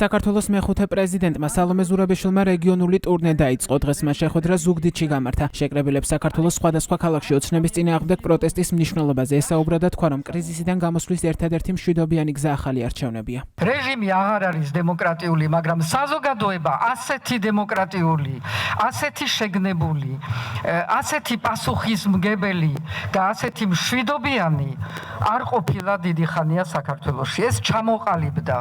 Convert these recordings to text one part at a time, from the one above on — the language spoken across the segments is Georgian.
საქართველოს მეხუთე პრეზიდენტმა სალომე ზურაბიშვილმა რეგიონული ტურნე დაიწყო. დღეს მას შეხვედრა ზუგდიდში გამართა. შეკრებილებს საქართველოს სხვადასხვა ქალაქში ოცნების წინააღმდეგ პროტესტის მნიშვნელობაზე ესაუბრა და თქვა, რომ კრიზისიდან გამოსვლის ერთადერთი მშვიდობიანი გზა ახალი არჩევნებია. რეჟიმი აღარ არის დემოკრატიული, მაგრამ საზოგადოება ასეთი დემოკრატიული, ასეთი შეგნებული, ასეთი პასუხისმგებელი და ასეთი მშვიდობიანი არ ყოფილა დიდი ხანია საქართველოში. ეს ჩამოყალიბდა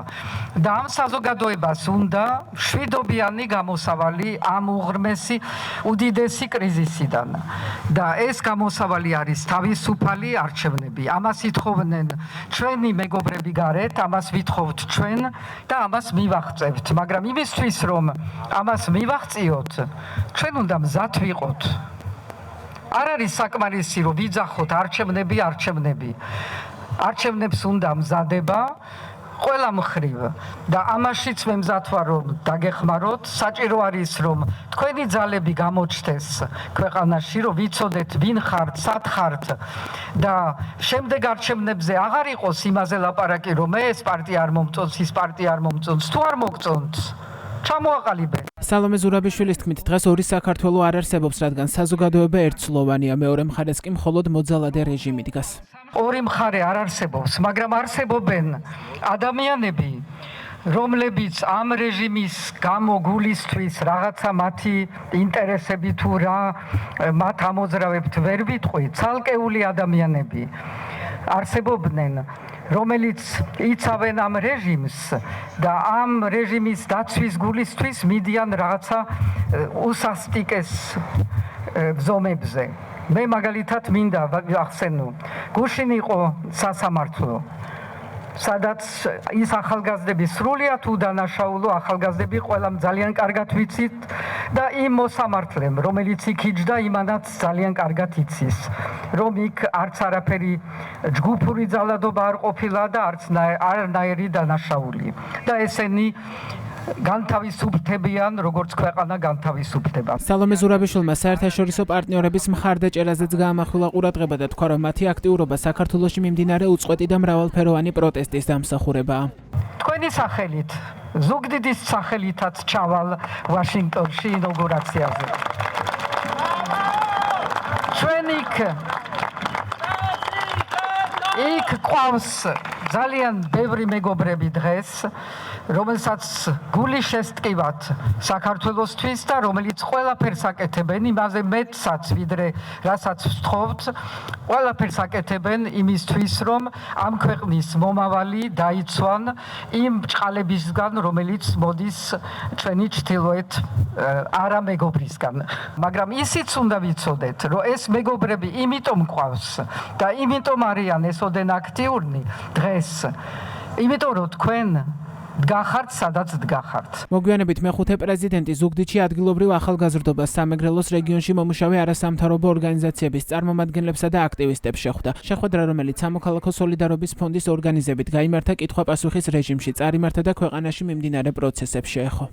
და ამ საზოგადოებას უნდა მშვიდობიანი გამოსავალი ამ უღრმესი უდიდესი კრიზისიდან. და ეს გამოსავალი არის თავისუფალი არჩევნები. ამას ითხოვდნენ ჩვენი მეგობრები გარეთ, ამას ვითხოვთ ჩვენ და ამას მივაღწევთ. მაგრამ იმისთვის, რომ ამას მივაღწიოთ, ჩვენ უნდა მზად ვიყოთ. არ არის საკმარისი, რომ ვიძახოთ არჩევნები. არჩევნებს უნდა მზადება ყველა მხრივ და ამაშიც მე მზად ვარ, რომ დაგეხმაროთ. საჭირო არის, რომ თქვენი ძალები გამოჩნდეს ქვეყანაში, რომ ვიცოდეთ ვინ ხართ, სად ხართ და შემდეგ არჩევნებზე აღარ იყოს იმაზე ლაპარაკი, რომ ეს პარტია არ მომწონს, ის პარტია არ მომწონს. თუ არ მოგწონს, ჩამოაყალიბეთ. სალომე ზურაბიშვილის თქმით, დღეს ორი საქართველო არ არსებობს, რადგან საზოგადოება ერთსულოვანია, მეორე მხარეს კი მხოლოდ მოძალადე რეჟიმი დგას. ორი მხარე არ არსებობს, მაგრამ არსებობენ ადამიანები, რომლებიც ამ რეჟიმის გამო გულისთვის რაღაცა მათი ინტერესები თუ რა მათ ამოძრავებთ ვერ ვიტყვი, ცალკეული ადამიანები არსებობდნენ, რომელიც იცავენ ამ რეჟიმს და ამ რეჟიმის დაცვის გულისთვის მიდიან რაღაცა უსასტიკეს ბრძომებზე. მე მაგალითად მინდა ვახსენო, გუშინ იყო სასამართლო, სადაც ის ახალგაზრდები სრულიად უდანაშაულო ახალგაზრდები ყველამ ძალიან კარგად ვიცით და იმ მოსამართლემ, რომელიც იქ იჯდა, იმანაც ძალიან კარგად იცის, რომ იქ არც არაფერი ჯგუფური ძალადობა არ ყოფილა და არანაირი დანაშაული და ესენი განთავისუფლდებიან, როგორც ქვეყანა განთავისუფლდება. სალომე ზურაბიშვილმა საერთაშორისო პარტნიორების მხარდაჭერაზეც გაამახვილა ყურადღება და თქვა, რომ მათი აქტიურობა საქართველოში მიმდინარე უწყვეტი და მრავალფეროვანი პროტესტის დამსახურებაა. თქვენი სახელით, ზუგდიდის სახელითაც ჩავალ ვაშინგტონში ინაუგურაციაზე. ჩვენ იქ ყავს ძალიან ბევრი მეგობრები დღეს, რომელსაც გული შესტკივათ საქართველოსთვის და რომელიც ყველაფერს აკეთებენ, იმაზე მეტსაც ვიდრე რასაც ვთხოვთ, ყველაფერს აკეთებენ იმისთვის, რომ ამ ქვეყნის მომავალი დაიცვან იმ ბრჭყალებისგან, რომელიც მოდის ჩვენი ჩრდილოეთ არამეგობრისგან. მაგრამ ისიც უნდა ვიცოდეთ, რომ ეს მეგობრები იმიტომ ყავს და იმიტომ არიან ესოდენ აქტიურნი დღეს, იმიტომ რომ თქვენ დგახართ, სადაც დგახართ. მოგვიანებით მეხუთე პრეზიდენტი ზუგდიდში ადგილობრივ ახალგაზრდობას, სამეგრელოს რეგიონში მომუშავე არასამთავრობო ორგანიზაციების წარმომადგენლებსა და აქტივისტებს შეხვდა. შეხვედრა, რომელიც სამოქალაქო სოლიდარობის ფონდის ორგანიზებით გაიმართა კითხვა-პასუხის რეჟიმში, წარიმართა და ქვეყანაში მიმდინარე პროცესებს შეეხო.